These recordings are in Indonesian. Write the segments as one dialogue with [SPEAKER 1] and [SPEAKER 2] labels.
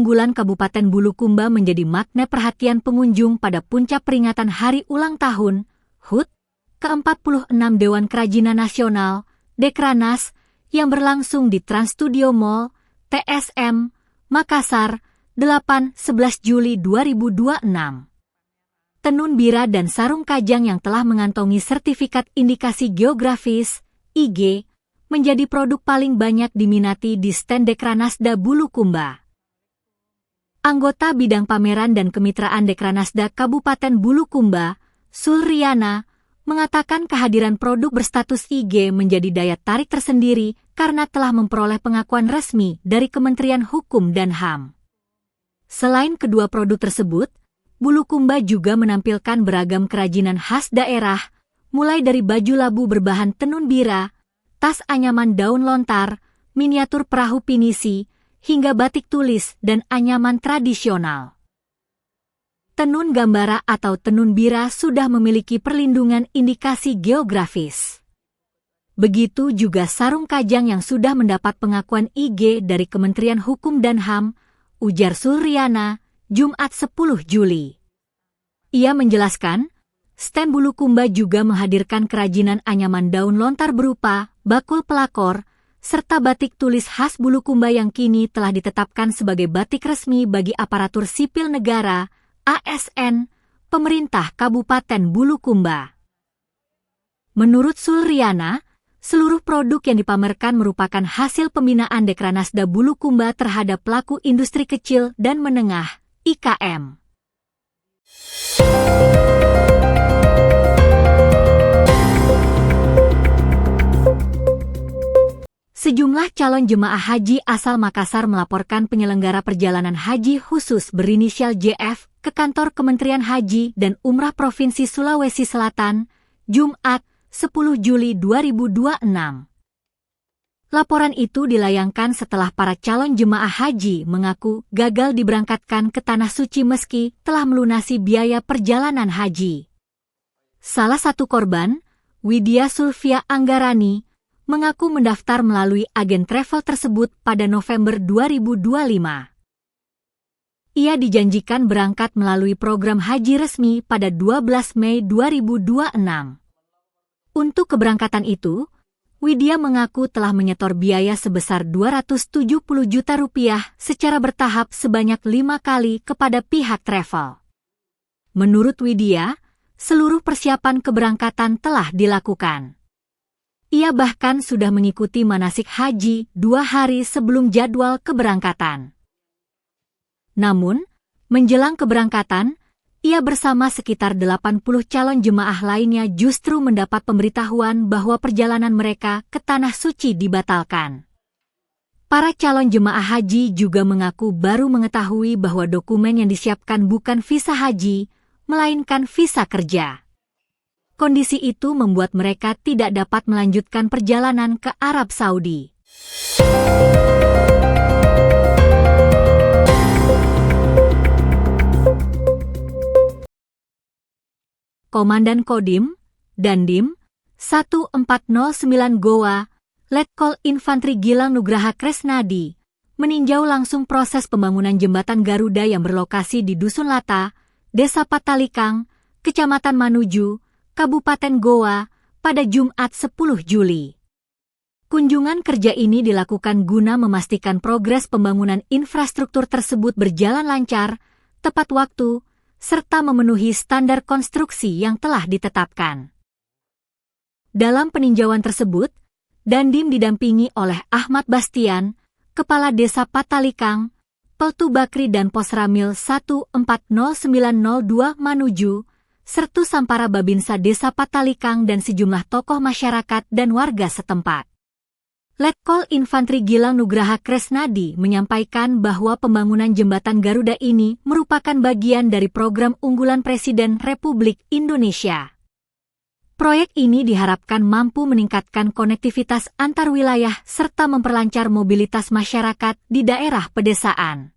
[SPEAKER 1] unggulan Kabupaten Bulukumba menjadi magnet perhatian pengunjung pada puncak peringatan Hari Ulang Tahun HUT ke-46 Dewan Kerajinan Nasional Dekranas yang berlangsung di Trans Studio Mall, TSM, Makassar, 8-11 Juli 2026. Tenun bira dan sarung kajang yang telah mengantongi sertifikat indikasi geografis, IG, menjadi produk paling banyak diminati di stand Dekranasda Bulukumba. Anggota Bidang Pameran dan Kemitraan Dekranasda Kabupaten Bulukumba, Sulriana, mengatakan kehadiran produk berstatus IG menjadi daya tarik tersendiri karena telah memperoleh pengakuan resmi dari Kementerian Hukum dan HAM. Selain kedua produk tersebut, Bulukumba juga menampilkan beragam kerajinan khas daerah, mulai dari baju labu berbahan tenun bira, tas anyaman daun lontar, miniatur perahu pinisi, hingga batik tulis dan anyaman tradisional. Tenun gambara atau tenun bira sudah memiliki perlindungan indikasi geografis. Begitu juga sarung kajang yang sudah mendapat pengakuan IG dari Kementerian Hukum dan HAM, ujar Sulriana, Jumat 10 Juli. Ia menjelaskan, stand Bulukumba juga menghadirkan kerajinan anyaman daun lontar berupa bakul pelakor, serta batik tulis khas Bulukumba yang kini telah ditetapkan sebagai batik resmi bagi aparatur sipil negara, ASN, pemerintah Kabupaten Bulukumba. Menurut Sulriana, seluruh produk yang dipamerkan merupakan hasil pembinaan Dekranasda Bulukumba terhadap pelaku industri kecil dan menengah, IKM. Sejumlah calon jemaah haji asal Makassar melaporkan penyelenggara perjalanan haji khusus berinisial JF ke kantor Kementerian Haji dan Umrah Provinsi Sulawesi Selatan, Jumat 10 Juli 2026. Laporan itu dilayangkan setelah para calon jemaah haji mengaku gagal diberangkatkan ke Tanah Suci meski telah melunasi biaya perjalanan haji. Salah satu korban, Widya Sulfia Anggarani, mengaku mendaftar melalui agen travel tersebut pada November 2025. Ia dijanjikan berangkat melalui program haji resmi pada 12 Mei 2026. Untuk keberangkatan itu, Widya mengaku telah menyetor biaya sebesar 270 juta rupiah secara bertahap sebanyak 5 kali kepada pihak travel. Menurut Widya, seluruh persiapan keberangkatan telah dilakukan. Ia bahkan sudah mengikuti manasik haji 2 hari sebelum jadwal keberangkatan. Namun, menjelang keberangkatan, ia bersama sekitar 80 calon jemaah lainnya justru mendapat pemberitahuan bahwa perjalanan mereka ke Tanah Suci dibatalkan. Para calon jemaah haji juga mengaku baru mengetahui bahwa dokumen yang disiapkan bukan visa haji, melainkan visa kerja. Kondisi itu membuat mereka tidak dapat melanjutkan perjalanan ke Arab Saudi. Komandan Kodim, Dandim, 1409 Goa, Letkol Infantri Gilang Nugraha Kresnadi, meninjau langsung proses pembangunan jembatan Garuda yang berlokasi di Dusun Lata, Desa Patalikang, Kecamatan Manuju, Kabupaten Goa, pada Jumat 10 Juli. Kunjungan kerja ini dilakukan guna memastikan progres pembangunan infrastruktur tersebut berjalan lancar, tepat waktu, serta memenuhi standar konstruksi yang telah ditetapkan. Dalam peninjauan tersebut, Dandim didampingi oleh Ahmad Bastian, Kepala Desa Patalikang, Peltu Bakri dan Posramil 140902 Manuju, Sertu Sampara Babinsa Desa Patalikang dan sejumlah tokoh masyarakat dan warga setempat. Letkol Infantri Gilang Nugraha Kresnadi menyampaikan bahwa pembangunan jembatan Garuda ini merupakan bagian dari program unggulan Presiden Republik Indonesia. Proyek ini diharapkan mampu meningkatkan konektivitas antar wilayah serta memperlancar mobilitas masyarakat di daerah pedesaan.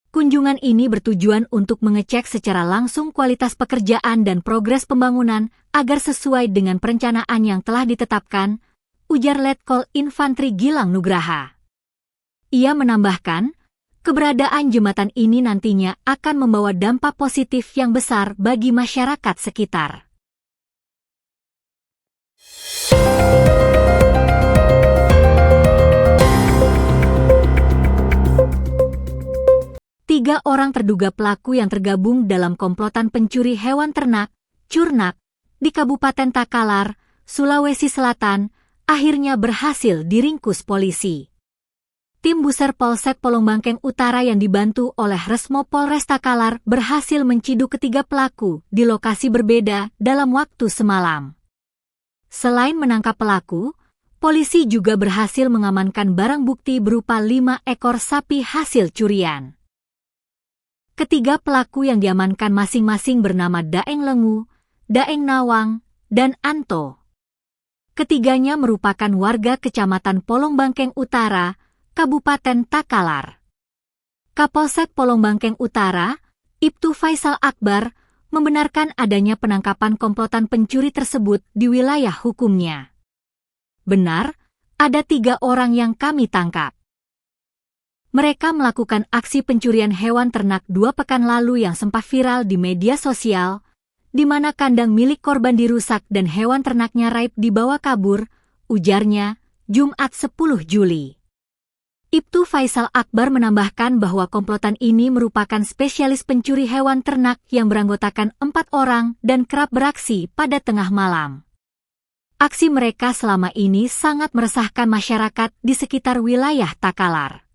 [SPEAKER 1] Kunjungan ini bertujuan untuk mengecek secara langsung kualitas pekerjaan dan progres pembangunan agar sesuai dengan perencanaan yang telah ditetapkan, ujar Letkol Infantri Gilang Nugraha. Ia menambahkan, Keberadaan jembatan ini nantinya akan membawa dampak positif yang besar bagi masyarakat sekitar. Tiga orang terduga pelaku yang tergabung dalam komplotan pencuri hewan ternak, Curnak, di Kabupaten Takalar, Sulawesi Selatan, akhirnya berhasil diringkus polisi. Tim Buser Polsek Polongbangkeng Utara yang dibantu oleh Resmo Polres Takalar berhasil menciduk ketiga pelaku di lokasi berbeda dalam waktu semalam. Selain menangkap pelaku, polisi juga berhasil mengamankan barang bukti berupa 5 ekor sapi hasil curian. Ketiga pelaku yang diamankan masing-masing bernama Daeng Lengu, Daeng Nawang, dan Anto. Ketiganya merupakan warga Kecamatan Polongbangkeng Utara, Kabupaten Takalar. Kapolsek Polongbangkeng Utara, Ibtu Faisal Akbar, membenarkan adanya penangkapan komplotan pencuri tersebut di wilayah hukumnya. Benar, ada 3 orang yang kami tangkap. Mereka melakukan aksi pencurian hewan ternak 2 pekan lalu yang sempat viral di media sosial, di mana kandang milik korban dirusak dan hewan ternaknya raib dibawa kabur, ujarnya, Jumat 10 Juli. Ibtu Faisal Akbar menambahkan bahwa komplotan ini merupakan spesialis pencuri hewan ternak yang beranggotakan 4 orang dan kerap beraksi pada tengah malam. Aksi mereka selama ini sangat meresahkan masyarakat di sekitar wilayah Takalar.